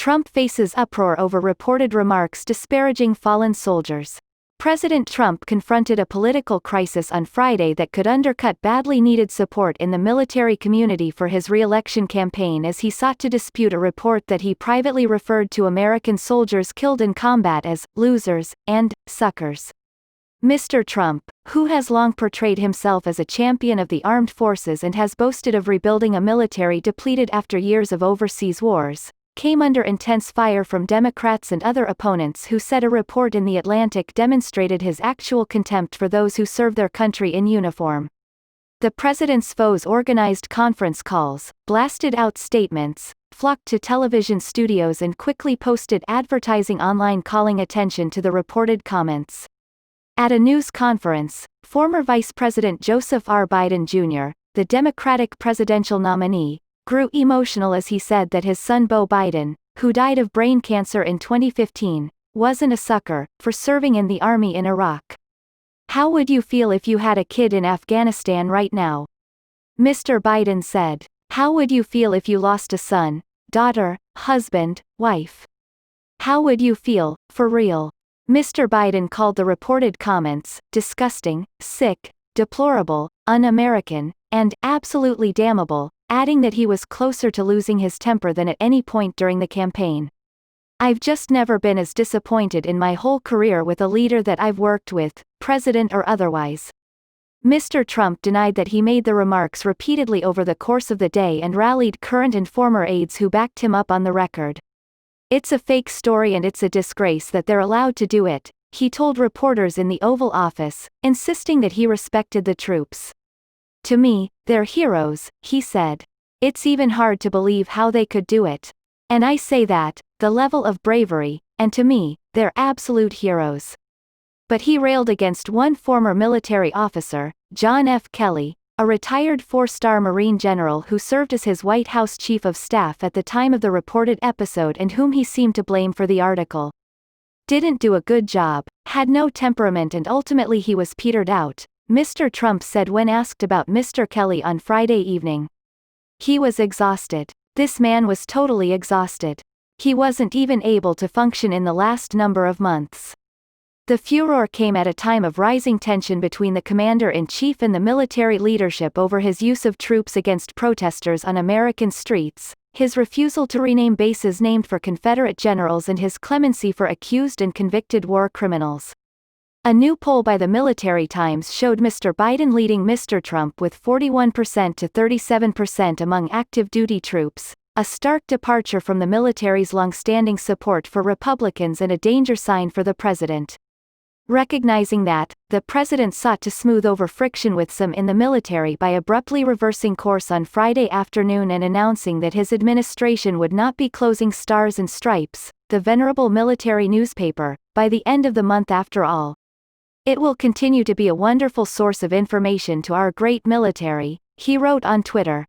Trump faces uproar over reported remarks disparaging fallen soldiers. President Trump confronted a political crisis on Friday that could undercut badly needed support in the military community for his re-election campaign as he sought to dispute a report that he privately referred to American soldiers killed in combat as losers and suckers. Mr. Trump, who has long portrayed himself as a champion of the armed forces and has boasted of rebuilding a military depleted after years of overseas wars, came under intense fire from Democrats and other opponents who said a report in The Atlantic demonstrated his actual contempt for those who serve their country in uniform. The president's foes organized conference calls, blasted out statements, flocked to television studios and quickly posted advertising online calling attention to the reported comments. At a news conference, former Vice President Joseph R. Biden Jr., the Democratic presidential nominee, grew emotional as he said that his son Beau Biden, who died of brain cancer in 2015, wasn't a sucker for serving in the army in Iraq. "How would you feel if you had a kid in Afghanistan right now?" Mr. Biden said. "How would you feel if you lost a son, daughter, husband, wife? How would you feel, for real?" Mr. Biden called the reported comments disgusting, sick, deplorable, un-American, and absolutely damnable, adding that he was closer to losing his temper than at any point during the campaign. "I've just never been as disappointed in my whole career with a leader that I've worked with, president or otherwise." Mr. Trump denied that he made the remarks repeatedly over the course of the day and rallied current and former aides who backed him up on the record. "It's a fake story and it's a disgrace that they're allowed to do it," he told reporters in the Oval Office, insisting that he respected the troops. "To me, they're heroes," he said. "It's even hard to believe how they could do it. And I say that, the level of bravery, and to me, they're absolute heroes." But he railed against one former military officer, John F. Kelly, a retired four-star Marine general who served as his White House chief of staff at the time of the reported episode and whom he seemed to blame for the article. "Didn't do a good job, had no temperament and ultimately he was petered out," Mr. Trump said when asked about Mr. Kelly on Friday evening. "He was exhausted. This man was totally exhausted. He wasn't even able to function in the last number of months." The furor came at a time of rising tension between the commander-in-chief and the military leadership over his use of troops against protesters on American streets, his refusal to rename bases named for Confederate generals and his clemency for accused and convicted war criminals. A new poll by the Military Times showed Mr. Biden leading Mr. Trump with 41% to 37% among active duty troops, a stark departure from the military's long-standing support for Republicans and a danger sign for the president. Recognizing that, the president sought to smooth over friction with some in the military by abruptly reversing course on Friday afternoon and announcing that his administration would not be closing Stars and Stripes, the venerable military newspaper, by the end of the month after all. "It will continue to be a wonderful source of information to our great military," he wrote on Twitter.